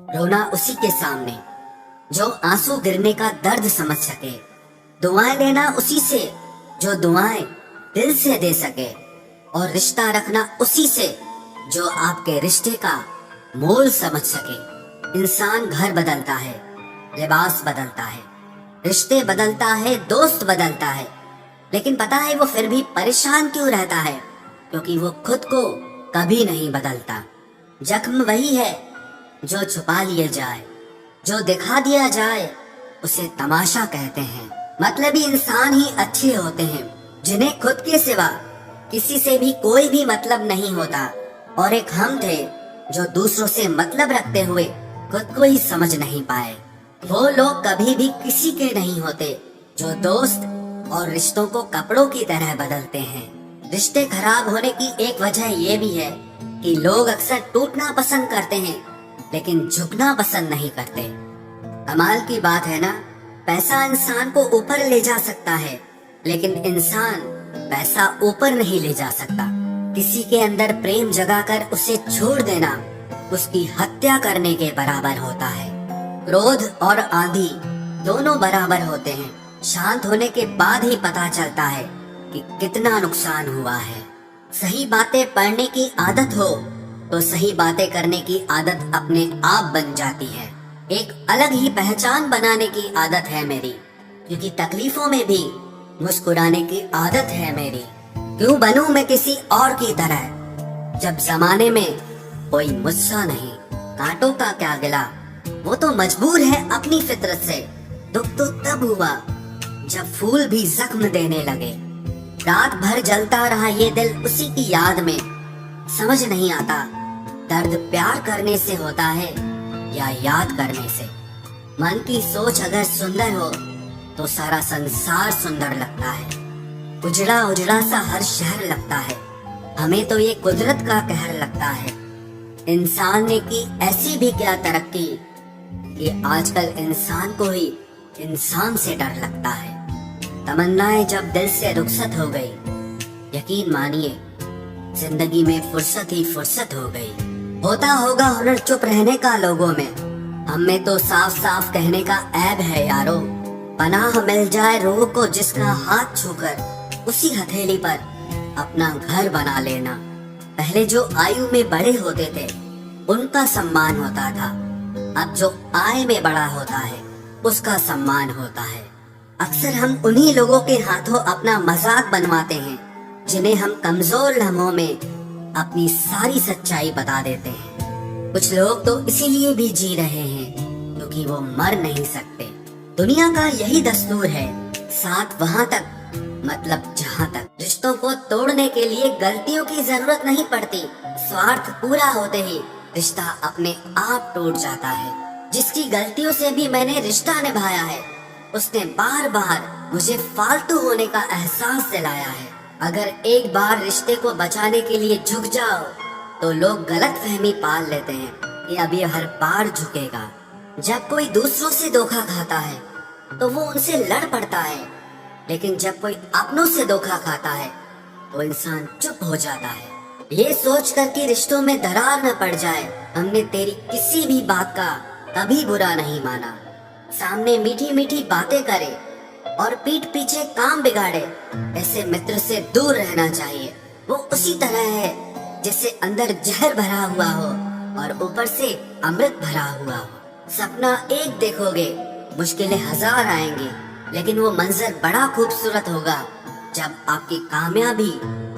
रोना उसी के सामने जो आंसू गिरने का दर्द समझ सके। दुआएं लेना उसी से जो दुआएं दिल से दे सके। और रिश्ता रखना उसी से जो आपके रिश्ते का मोल समझ सके। इंसान घर बदलता है, लिबास बदलता है, रिश्ते बदलता है, दोस्त बदलता है, लेकिन पता है वो फिर भी परेशान क्यों रहता है? क्योंकि वो खुद को कभी नहीं बदलता। जख्म वही है जो छुपा लिए जाए, जो दिखा दिया जाए उसे तमाशा कहते हैं। मतलबी इंसान ही अच्छे होते हैं जिन्हें खुद के सिवा किसी से भी कोई भी मतलब नहीं होता। और एक हम थे जो दूसरों से मतलब रखते हुए खुद को ही समझ नहीं पाए। वो लोग कभी भी किसी के नहीं होते जो दोस्त और रिश्तों को कपड़ों की तरह बदलते हैं। रिश्ते खराब होने की एक वजह ये भी है कि लोग अक्सर टूटना पसंद करते हैं लेकिन झुकना पसंद नहीं करते। कमाल की बात है ना, पैसा इंसान को ऊपर ले जा सकता है लेकिन इंसान पैसा ऊपर नहीं ले जा सकता। किसी के अंदर प्रेम जगाकर उसे छोड़ देना उसकी हत्या करने के बराबर होता है। क्रोध और आंधी दोनों बराबर होते हैं। शांत होने के बाद ही पता चलता है कि कितना नुकसान हुआ है। सही बातें पढ़ने की आदत हो तो सही बातें करने की आदत अपने आप बन जाती है। एक अलग ही पहचान बनाने की आदत है मेरी, क्योंकि तकलीफों में भी मुस्कुराने की आदत है मेरी। क्यों बनूं मैं किसी और की तरह जब जमाने में कोई मुझसा नहीं। कांटों का क्या गिला, वो तो मजबूर है अपनी फितरत से। दुख तो तब हुआ जब फूल भी जख्म देने लगे। रात भर जलता रहा ये दिल उसी की याद में। समझ नहीं आता दर्द प्यार करने से होता है या याद करने से। मन की सोच अगर सुंदर हो तो सारा संसार सुंदर लगता है। उजड़ा उजड़ा सा हर शहर लगता है। हमें तो ये कुदरत का कहर लगता है। इंसान ने की ऐसी भी क्या तरक्की कि आजकल इंसान को ही इंसान से डर लगता है। तमन्नाएं जब दिल से रुखसत हो गई, यकीन मानिए जिंदगी में फुर्सत ही फुर्सत हो गई। होता होगा हुनर चुप रहने का लोगों में, हम में तो साफ साफ कहने का ऐब है यारो। पनाह मिल जाए रूह को जिसका हाथ छूकर उसी हथेली पर अपना घर बना लेना। पहले जो आयु में बड़े होते थे उनका सम्मान होता था, अब जो आय में बड़ा होता है उसका सम्मान होता है। अक्सर हम उन्हीं लोगों के हाथों अपना मजाक बनवाते हैं जिन्हें हम कमजोर लम्हों में अपनी सारी सच्चाई बता देते हैं। कुछ लोग तो इसीलिए भी जी रहे हैं क्योंकि वो मर नहीं सकते। दुनिया का यही दस्तूर है, साथ वहाँ तक मतलब जहाँ तक। रिश्तों को तोड़ने के लिए गलतियों की जरूरत नहीं पड़ती, स्वार्थ पूरा होते ही रिश्ता अपने आप टूट जाता है। जिसकी गलतियों से भी मैंने रिश्ता निभाया है उसने बार बार मुझे फालतू होने का एहसास दिलाया है। अगर एक बार रिश्ते को बचाने के लिए झुक जाओ तो लोग गलत फहमी पाल लेते हैं कि अब ये हर बार झुकेगा। जब कोई दूसरों से धोखा खाता है तो वो उनसे लड़ पड़ता है, लेकिन जब कोई अपनों से धोखा खाता है तो इंसान चुप हो जाता है। ये सोच कर कि रिश्तों में दरार न पड़ जाए, हमने तेरी किसी भी बात का कभी बुरा नहीं माना। सामने मीठी मीठी बातें करे और पीठ पीछे काम बिगाड़े, ऐसे मित्र से दूर रहना चाहिए। वो उसी तरह है जैसे अंदर जहर भरा हुआ हो और ऊपर से अमृत भरा हुआ हो। सपना एक देखोगे, मुश्किलें हजार आएंगी, लेकिन वो मंजर बड़ा खूबसूरत होगा जब आपकी कामयाबी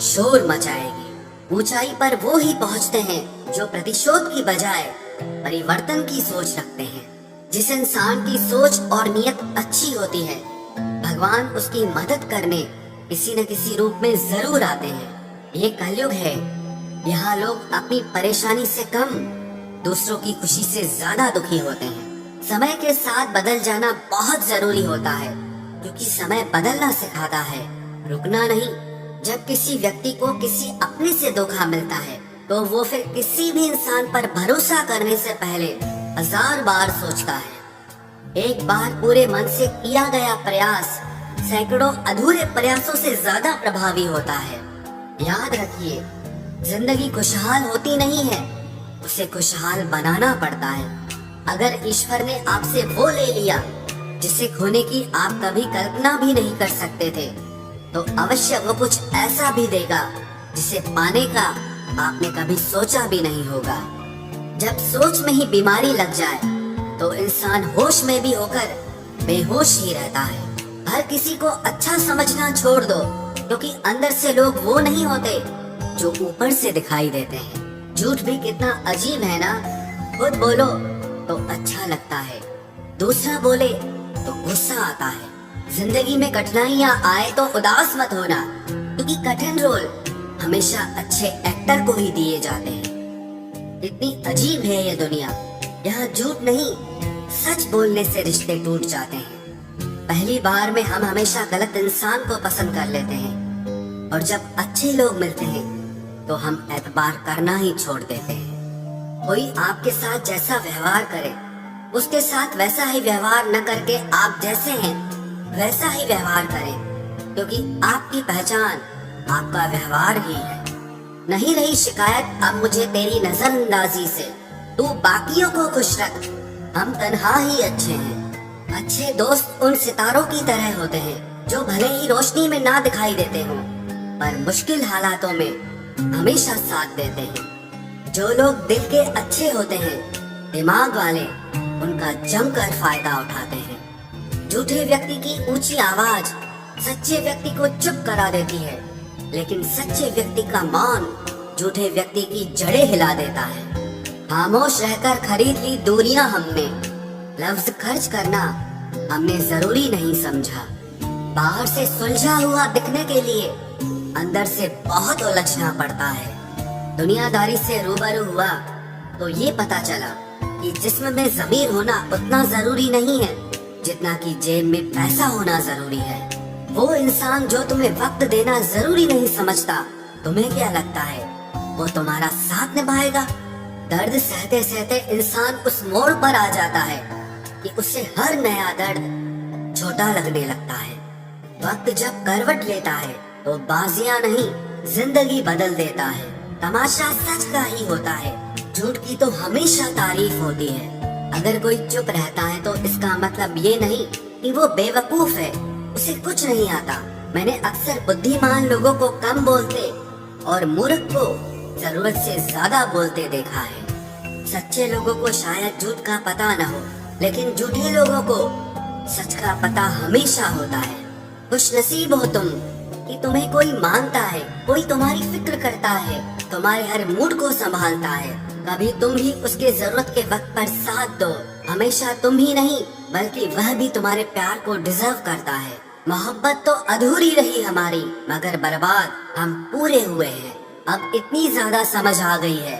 शोर मचाएगी। ऊंचाई पर वो ही पहुंचते हैं जो प्रतिशोध की बजाय परिवर्तन की सोच रखते हैं। जिस इंसान की सोच और नियत अच्छी होती है भगवान उसकी मदद करने किसी न किसी रूप में जरूर आते हैं। ये कलयुग है, यहाँ लोग अपनी परेशानी से कम दूसरों की खुशी से ज्यादा दुखी होते हैं। समय के साथ बदल जाना बहुत जरूरी होता है क्योंकि समय बदलना सिखाता है, रुकना नहीं। जब किसी व्यक्ति को किसी अपने से धोखा मिलता है तो वो फिर किसी भी इंसान पर भरोसा करने से पहले हजार बार सोचता है। एक बार पूरे मन से किया गया प्रयास सैकड़ों अधूरे प्रयासों से ज्यादा प्रभावी होता है। याद रखिए, जिंदगी खुशहाल होती नहीं है, उसे खुशहाल बनाना पड़ता है। अगर ईश्वर ने आपसे वो ले लिया जिसे खोने की आप कभी कल्पना भी नहीं कर सकते थे, तो अवश्य वो कुछ ऐसा भी देगा जिसे पाने का आपने कभी सोचा भी नहीं होगा। जब सोच में ही बीमारी लग जाए तो इंसान होश में भी होकर बेहोश ही रहता है। हर किसी को अच्छा समझना छोड़ दो, क्योंकि अंदर से लोग वो नहीं होते जो ऊपर से दिखाई देते हैं। झूठ भी कितना अजीब है ना। खुद बोलो तो अच्छा लगता है, दूसरा बोले तो गुस्सा आता है। जिंदगी में कठिनाइयां आए तो उदास मत होना, क्योंकि कठिन रोल हमेशा अच्छे एक्टर को ही दिए जाते हैं। इतनी अजीब है ये दुनिया। यहाँ झूठ नहीं, सच बोलने से रिश्ते टूट जाते हैं। पहली बार में हम हमेशा गलत इंसान को पसंद कर लेते हैं, और जब अच्छे लोग मिलते हैं तो हम एतबार करना ही छोड़ देते हैं। कोई आपके साथ जैसा व्यवहार करे, उसके साथ वैसा ही व्यवहार न करके आप जैसे हैं वैसा ही व्यवहार करें, क्योंकि आपकी पहचान आपका व्यवहार ही है। नहीं रही शिकायत अब मुझे तेरी नजरअंदाजी से, तू बाकियों को खुश रख, हम तन्हा ही अच्छे हैं। अच्छे दोस्त उन सितारों की तरह होते हैं जो भले ही रोशनी में ना दिखाई देते हों, पर मुश्किल हालातों में हमेशा साथ देते हैं। जो लोग दिल के अच्छे होते हैं, दिमाग वाले, उनका जमकर फायदा उठाते हैं। झूठे व्यक्ति की ऊंची आवाज सच्चे व्यक्ति को चुप करा देती है, लेकिन सच्चे व्यक्ति का मौन झूठे व्यक्ति की जड़ें हिला देता है। खामोश रहकर खरीद ली दूरियां हमने, लफ्ज खर्च करना हमने जरूरी नहीं समझा। बाहर से सुलझा हुआ दिखने के लिए अंदर से बहुत उलझना पड़ता है। दुनियादारी से रूबरू हुआ तो ये पता चला कि जिस्म में ज़मीर होना उतना जरूरी नहीं है जितना कि जेब में पैसा होना जरूरी है। वो इंसान जो तुम्हें वक्त देना जरूरी नहीं समझता, तुम्हें क्या लगता है वो तुम्हारा साथ निभाएगा? दर्द सहते सहते इंसान उस मोड़ पर आ जाता है कि उसे हर नया दर्द छोटा लगने लगता है। वक्त जब करवट लेता है तो बाजियां नहीं जिंदगी बदल देता है। तमाशा सच का ही होता है, झूठ की तो हमेशा तारीफ होती है। अगर कोई चुप रहता है तो इसका मतलब ये नहीं कि वो बेवकूफ है, उसे कुछ नहीं आता। मैंने अक्सर बुद्धिमान लोगों को कम बोलते और मूर्ख को जरूरत से ज्यादा बोलते देखा है। सच्चे लोगों को शायद झूठ का पता न हो, लेकिन झूठे लोगों को सच का पता हमेशा होता है। खुश नसीब हो तुम कि तुम्हें कोई मानता है, कोई तुम्हारी फिक्र करता है, तुम्हारे हर मूड को संभालता है। कभी तुम भी उसके जरूरत के वक्त पर साथ दो। हमेशा तुम ही नहीं बल्कि वह भी तुम्हारे प्यार को डिजर्व करता है। मोहब्बत तो अधूरी रही हमारी, मगर बर्बाद हम पूरे हुए हैं। अब इतनी ज्यादा समझ आ गई है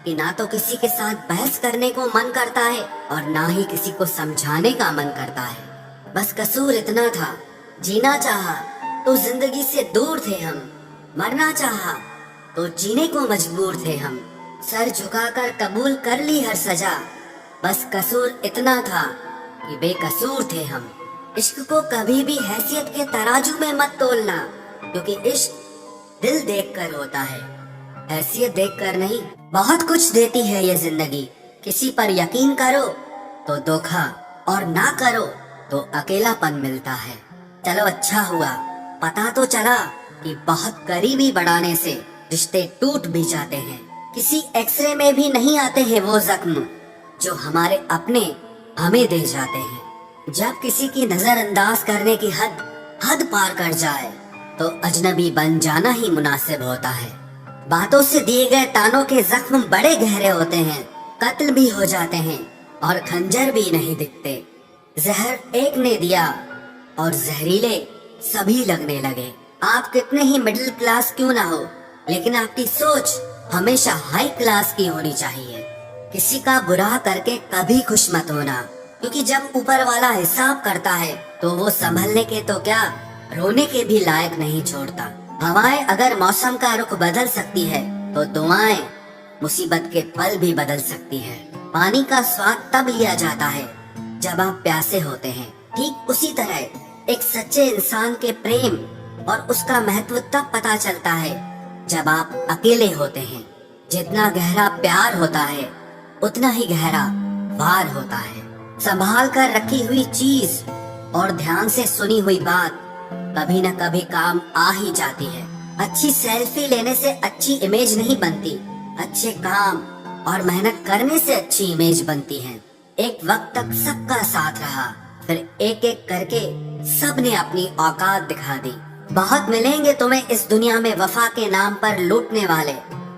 कि ना तो किसी के साथ बहस करने को मन करता है और ना ही किसी को समझाने का मन करता है। बस कसूर इतना था, जीना चाहा तो जिंदगी से दूर थे हम, मरना चाहा तो जीने को मजबूर थे हम। सर झुकाकर कबूल कर ली हर सजा, बस कसूर इतना था कि बेकसूर थे हम। इश्क को कभी भी हैसियत के तराजू में मत तोलना, क्योंकि इश्क दिल देखकर होता है, हैसियत देखकर नहीं। बहुत कुछ देती है ये जिंदगी, किसी पर यकीन करो तो धोखा और ना करो तो अकेलापन मिलता है। चलो अच्छा हुआ पता तो चला कि बहुत करीबी बढ़ाने से रिश्ते टूट भी जाते हैं। किसी एक्सरे में भी नहीं आते हैं वो जख्म जो हमारे अपने हमें दे जाते हैं। जब किसी की नजरअंदाज करने की हद पार कर जाए तो अजनबी बन जाना ही मुनासिब होता है। बातों से दिए गए तानों के जख्म बड़े गहरे होते हैं, कत्ल भी हो जाते हैं और खंजर भी नहीं दिखते। जहर एक ने दिया और जहरीले सभी लगने लगे। आप कितने ही मिडिल क्लास क्यों ना हो, लेकिन आपकी सोच हमेशा हाई क्लास की होनी चाहिए। किसी का बुरा करके कभी खुश मत होना, क्योंकि जब ऊपर वाला हिसाब करता है तो वो संभलने के तो क्या रोने के भी लायक नहीं छोड़ता। हवाएं अगर मौसम का रुख बदल सकती है तो दुआएं मुसीबत के पल भी बदल सकती है। पानी का स्वाद तब लिया जाता है जब आप प्यासे होते हैं। ठीक उसी तरह एक सच्चे इंसान के प्रेम और उसका महत्व तब पता चलता है जब आप अकेले होते हैं। जितना गहरा प्यार होता है उतना ही गहरा बार होता है। संभाल कर रखी हुई चीज और ध्यान से सुनी हुई बात कभी न कभी काम आ ही जाती है। अच्छी सेल्फी लेने से अच्छी इमेज नहीं बनती, अच्छे काम और मेहनत करने से अच्छी इमेज बनती है। एक वक्त तक सबका साथ रहा, फिर एक एक करके सबने अपनी औकात दिखा दी। बहुत मिलेंगे तुम्हें इस दुनिया में वफा के नाम पर लूटने वाले,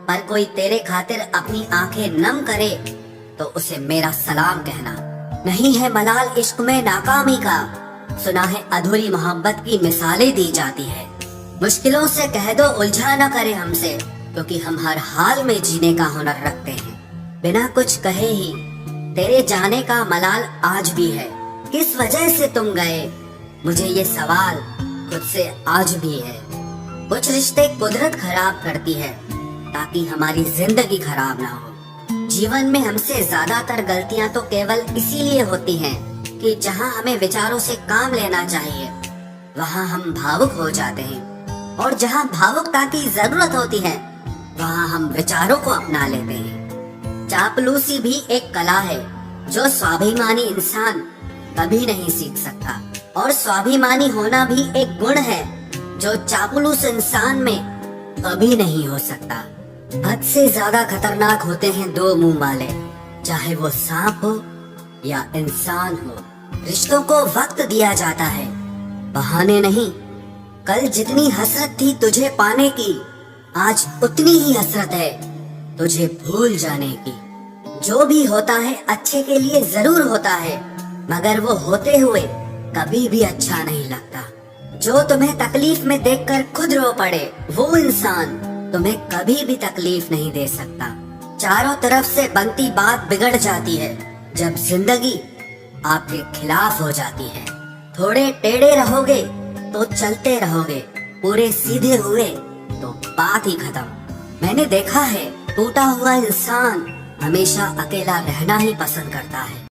पर कोई तेरे खातिर अपनी आंखें नम करे तो उसे मेरा सलाम कहना। नहीं है मलाल इश्क में नाकामी का, सुना है अधूरी मोहब्बत की मिसालें दी जाती है। मुश्किलों से कह दो उलझा न करे हमसे, क्योंकि हम हर हाल में जीने का हुनर रखते हैं। बिना कुछ कहे ही तेरे जाने का मलाल आज भी है। किस वजह से तुम गए, मुझे ये सवाल खुद से आज भी है। कुछ रिश्ते कुदरत खराब करती है ताकि हमारी जिंदगी खराब ना हो। जीवन में हमसे ज्यादातर गलतियां तो केवल इसीलिए होती हैं कि जहां हमें विचारों से काम लेना चाहिए वहां हम भावुक हो जाते हैं, और जहां भावुकता की जरूरत होती है वहां हम विचारों को अपना लेते हैं। चापलूसी भी एक कला है जो स्वाभिमानी इंसान कभी नहीं सीख सकता, और स्वाभिमानी होना भी एक गुण है जो चापलूस इंसान में कभी नहीं हो सकता। हद से ज्यादा खतरनाक होते हैं दो मुंह वाले, चाहे वो सांप हो या इंसान हो। रिश्तों को वक्त दिया जाता है, बहाने नहीं। कल जितनी हसरत थी तुझे पाने की, आज उतनी ही हसरत है तुझे भूल जाने की। जो भी होता है अच्छे के लिए जरूर होता है, मगर वो होते हुए कभी भी अच्छा नहीं लगता। जो तुम्हें तकलीफ में देखकर खुद रो पड़े, वो इंसान तुम्हें कभी भी तकलीफ नहीं दे सकता। चारों तरफ से बनती बात बिगड़ जाती है जब जिंदगी आपके खिलाफ हो जाती है। थोड़े टेढ़े रहोगे तो चलते रहोगे, पूरे सीधे हुए तो बात ही खत्म। मैंने देखा है टूटा हुआ इंसान हमेशा अकेला रहना ही पसंद करता है।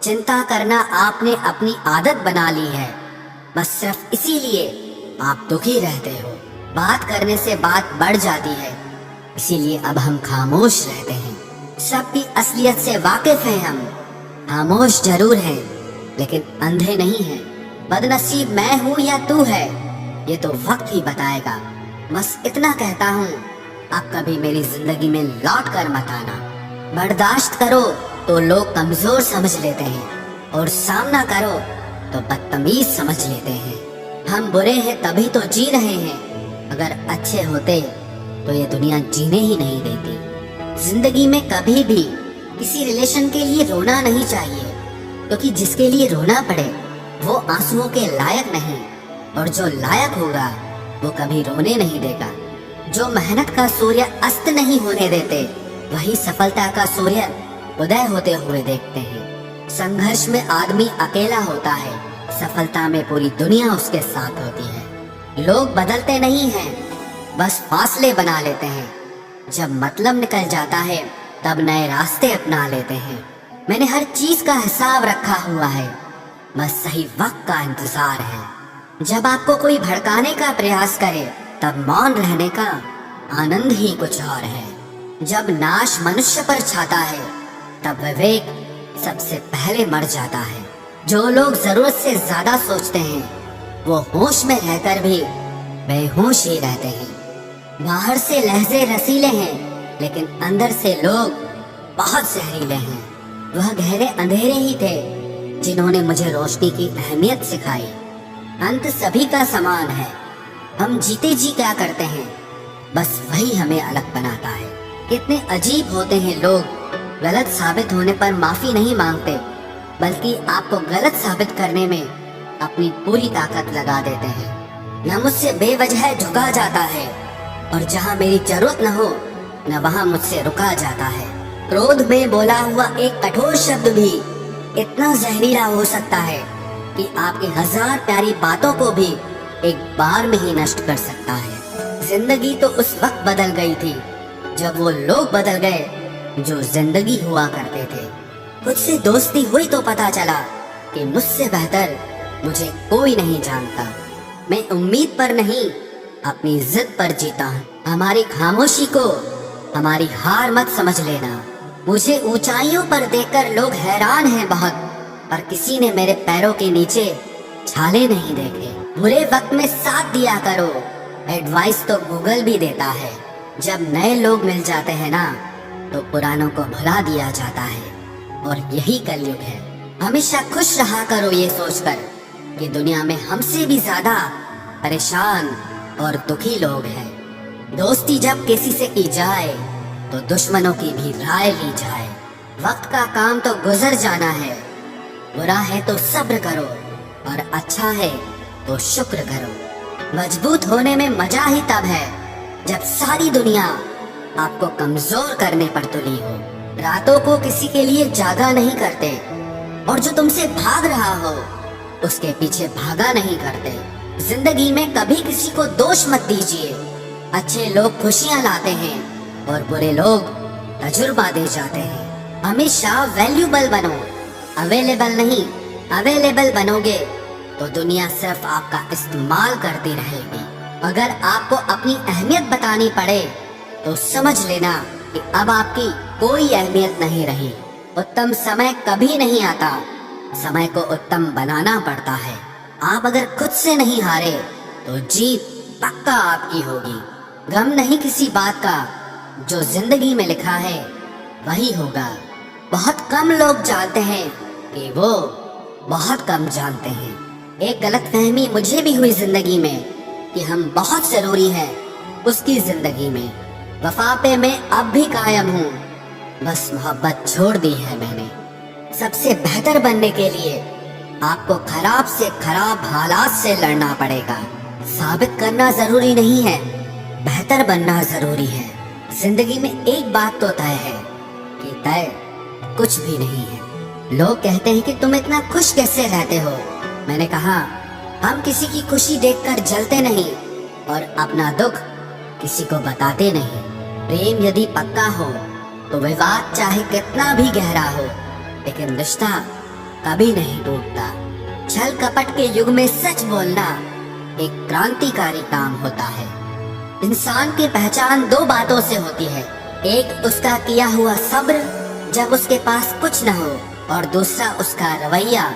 चिंता करना आपने अपनी आदत बना ली है, बस सिर्फ इसीलिए आप दुखी रहते हो। बात करने से बात बढ़ जाती है, इसीलिए अब हम खामोश रहते हैं। सबकी असलियत से वाकिफ हैं हम, खामोश जरूर हैं लेकिन अंधे नहीं हैं। बदनसीब मैं हूँ या तू है, ये तो वक्त ही बताएगा। बस इतना कहता हूँ, अब कभी मेरी जिंदगी में लौट कर मत आना। बर्दाश्त करो तो लोग कमजोर समझ लेते हैं, और सामना करो तो बदतमीज समझ लेते हैं। हम बुरे हैं तभी तो जी रहे हैं, अगर अच्छे होते तो ये दुनिया जीने ही नहीं देती। जिंदगी में कभी भी किसी रिलेशन के लिए रोना नहीं चाहिए, क्योंकि जिसके लिए रोना पड़े वो आंसुओं के लायक नहीं, और जो लायक होगा वो कभी रोने नहीं देगा। जो मेहनत का सूर्य अस्त नहीं होने देते, वही सफलता का सूर्य उदय होते हुए देखते हैं। संघर्ष में आदमी अकेला होता है, सफलता में पूरी दुनिया उसके साथ होती है। लोग बदलते नहीं हैं, बस फासले बना लेते हैं। जब मतलब निकल जाता है तब नए रास्ते अपना लेते हैं। मैंने हर चीज का हिसाब रखा हुआ है, बस सही वक्त का इंतजार है। जब आपको कोई भड़काने का प्रयास करे तब मौन रहने का आनंद ही कुछ और है। जब नाश मनुष्य पर छाता है तब विवेक सबसे पहले मर जाता है। जो लोग जरूरत से ज्यादा सोचते हैं वो होश में रहकर भी बेहोश ही रहते हैं। बाहर से लहजे रसीले हैं, लेकिन अंदर से लोग बहुत जहरीले हैं। वह गहरे अंधेरे ही थे जिन्होंने मुझे रोशनी की अहमियत सिखाई। अंत सभी का समान है, हम जीते जी क्या करते हैं बस वही हमें अलग बनाता है। कितने अजीब होते हैं लोग, गलत साबित होने पर माफी नहीं मांगते, बल्कि आपको गलत साबित करने में अपनी पूरी ताकत लगा देते हैं। न मुझसे बेवजह झुका जाता है, और जहाँ मेरी जरूरत न हो न वहाँ मुझसे रुका जाता है। क्रोध में बोला हुआ एक कठोर शब्द भी इतना जहरीला हो सकता है कि आपकी 1000 प्यारी बातों को भी एक बार में ही नष्ट कर सकता है। जिंदगी तो उस वक्त बदल गई थी जब वो लोग बदल गए जो जिंदगी हुआ करते थे। खुद से दोस्ती हुई तो पता चला कि मुझसे बेहतर मुझे कोई नहीं जानता। मैं उम्मीद पर नहीं अपनी जिद पर जीता हूँ। हमारी खामोशी को हमारी हार मत समझ लेना, मुझे ऊंचाइयों पर देखकर लोग हैरान हैं बहुत, पर किसी ने मेरे पैरों के नीचे छाले नहीं देखे। बुरे वक्त में साथ दिया करो, एडवाइस तो गूगल भी देता है। जब नए लोग मिल जाते हैं ना, तो पुरानों को भुला दिया जाता है, और यही कलयुग है। हमेशा खुश रहा करो ये सोचकर कि दुनिया में हमसे भी ज्यादा परेशान और दुखी लोग हैं। दोस्ती जब किसी से की जाए तो दुश्मनों की भी राय ली जाए। वक्त का काम तो गुजर जाना है, बुरा है तो सब्र करो, और अच्छा है तो शुक्र करो। मजबूत होने में मजा ही तब है जब सारी दुनिया आपको कमजोर करने पर तुली हो। रातों को किसी के लिए जागा नहीं करते, और जो तुमसे भाग रहा हो उसके पीछे भागा नहीं करते। जिंदगी में कभी किसी को दोष मत दीजिए। अच्छे लोग खुशियां लाते हैं और बुरे लोग तजुर्बा दे जाते हैं। हमेशा वैल्यूबल बनो, अवेलेबल नहीं। अवेलेबल बनोगे तो दुनिया सिर्फ आपका इस्तेमाल करती रहेगी। अगर आपको अपनी अहमियत बतानी पड़े तो समझ लेना कि अब आपकी कोई अहमियत नहीं रही। उत्तम समय कभी नहीं आता, समय को उत्तम बनाना पड़ता है। आप अगर खुद से नहीं हारे तो जीत पक्का आपकी होगी। गम नहीं किसी बात का, जो जिंदगी में लिखा है वही होगा। बहुत कम लोग जानते हैं कि वो बहुत कम जानते हैं। एक गलतफहमी मुझे भी हुई जिंदगी में कि हम बहुत जरूरी हैं उसकी जिंदगी में। वफा पे मैं अब भी कायम हूँ, बस मोहब्बत छोड़ दी है मैंने। सबसे बेहतर बनने के लिए आपको खराब से खराब हालात से लड़ना पड़ेगा। साबित करना जरूरी नहीं है, बेहतर बनना जरूरी है। जिंदगी में एक बात तो तय है कि तय कुछ भी नहीं है। लोग कहते हैं कि तुम इतना खुश कैसे रहते हो। मैंने कहा, हम किसी की खुशी देखकर जलते नहीं और अपना दुख किसी को बताते नहीं। प्रेम यदि पक्का हो तो विवाद चाहे कितना भी गहरा हो, लेकिन रिश्ता कभी नहीं टूटता। छल कपट के युग में सच बोलना एक क्रांतिकारी काम होता है। इंसान की पहचान दो बातों से होती है, एक उसका किया हुआ सब्र जब उसके पास कुछ न हो, और दूसरा उसका रवैया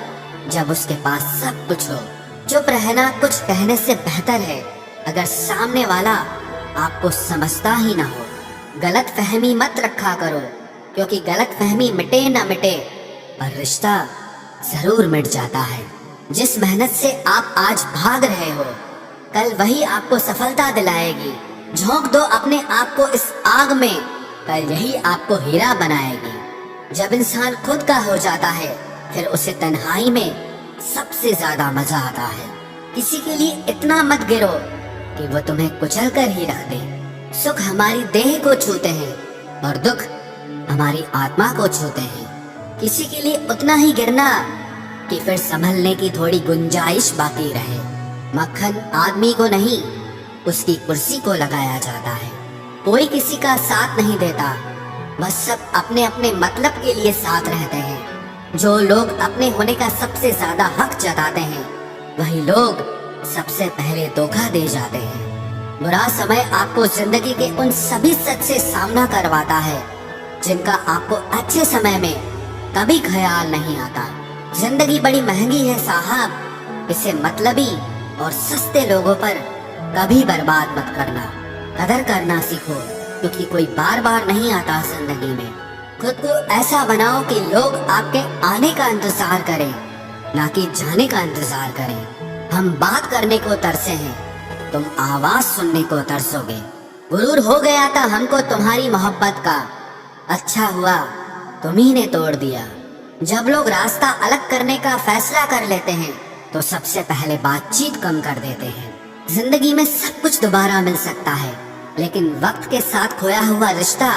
जब उसके पास सब कुछ हो। चुप रहना कुछ कहने से बेहतर है अगर सामने वाला आपको समझता ही ना हो। गलत फहमी मत रखा करो, क्योंकि गलत फहमी मिटे ना मिटे पर रिश्ता जरूर मिट जाता है। जिस मेहनत से आप आज भाग रहे हो, कल वही आपको सफलता दिलाएगी। झोंक दो अपने आप को इस आग में, कल यही आपको हीरा बनाएगी। जब इंसान खुद का हो जाता है, फिर उसे तन्हाई में सबसे ज्यादा मजा आता है। किसी के लिए इतना मत गिरो कि वो तुम्हें कुचल कर ही रख दे। सुख हमारी देह को छूते हैं और दुख हमारी आत्मा को छूते हैं। किसी के लिए उतना ही गिरना कि फिर संभलने की थोड़ी गुंजाइश बाकी रहे। मक्खन आदमी को नहीं, उसकी कुर्सी को लगाया जाता है। कोई किसी का साथ नहीं देता, बस सब अपने अपने मतलब के लिए साथ रहते हैं। जो लोग अपने होने का सबसे ज्यादा हक जताते हैं, वही लोग सबसे पहले धोखा दे जाते हैं। बुरा समय आपको जिंदगी के उन सभी सच से सामना करवाता है जिनका आपको अच्छे समय में कभी ख्याल नहीं आता। जिंदगी बड़ी महंगी है साहब, इसे मतलबी और सस्ते लोगों पर कभी बर्बाद मत करना। कदर करना सीखो, क्योंकि कोई बार बार नहीं आता जिंदगी में। खुद को ऐसा बनाओ कि लोग आपके आने का इंतजार करें, ना कि जाने का इंतजार करें। हम बात करने को तरसे हैं, तुम आवाज सुनने को तरसोगे। गुरूर हो गया था हमको तुम्हारी मोहब्बत का, अच्छा हुआ तुम्ही ने तोड़ दिया। जब लोग रास्ता अलग करने का फैसला कर लेते हैं, तो सबसे पहले बातचीत कम कर देते हैं। जिंदगी में सब कुछ दोबारा मिल सकता है, लेकिन वक्त के साथ खोया हुआ रिश्ता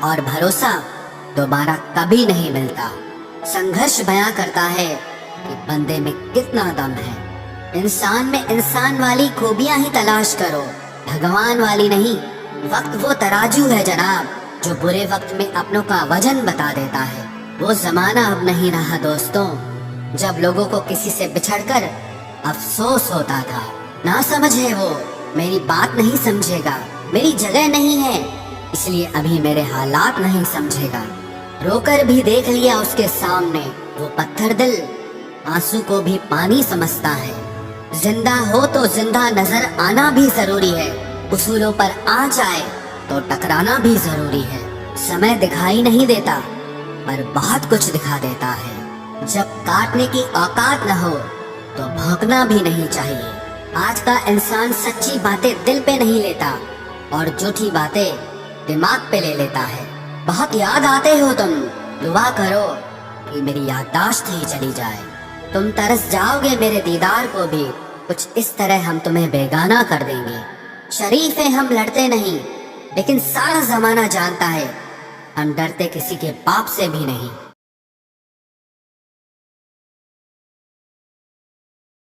और भरोसा दोबारा कभी नहीं मिलता। संघर्ष बयां करता है कि बंदे में कितना दम है। इंसान में इंसान वाली खूबियां ही तलाश करो, भगवान वाली नहीं। वक्त वो तराजू है जनाब, जो बुरे वक्त में अपनों का वजन बता देता है। वो जमाना अब नहीं रहा दोस्तों, जब लोगों को किसी से बिछड़कर अफसोस होता था। ना समझे वो, मेरी बात नहीं समझेगा, मेरी जगह नहीं है, इसलिए अभी मेरे हालात नहीं समझेगा। रोकर भी देख लिया उसके सामने, वो पत्थर दिल आंसू को भी पानी समझता है। जिंदा हो तो जिंदा नजर आना भी जरूरी है, उसूलों पर आ जाए तो टकराना भी जरूरी है। समय दिखाई नहीं देता पर बहुत कुछ दिखा देता है। जब काटने की औकात न हो तो भौंकना भी नहीं चाहिए। आज का इंसान सच्ची बातें दिल पे नहीं लेता और झूठी बातें दिमाग पे ले लेता है। बहुत याद आते हो तुम, दुआ करो कि मेरी याददाश्त ही चली जाए। तुम तरस जाओगे मेरे दीदार को भी, कुछ इस तरह हम तुम्हें बेगाना कर देंगे। शरीफ है हम लड़ते नहीं, लेकिन सारा जमाना जानता है हम डरते किसी के बाप से भी नहीं।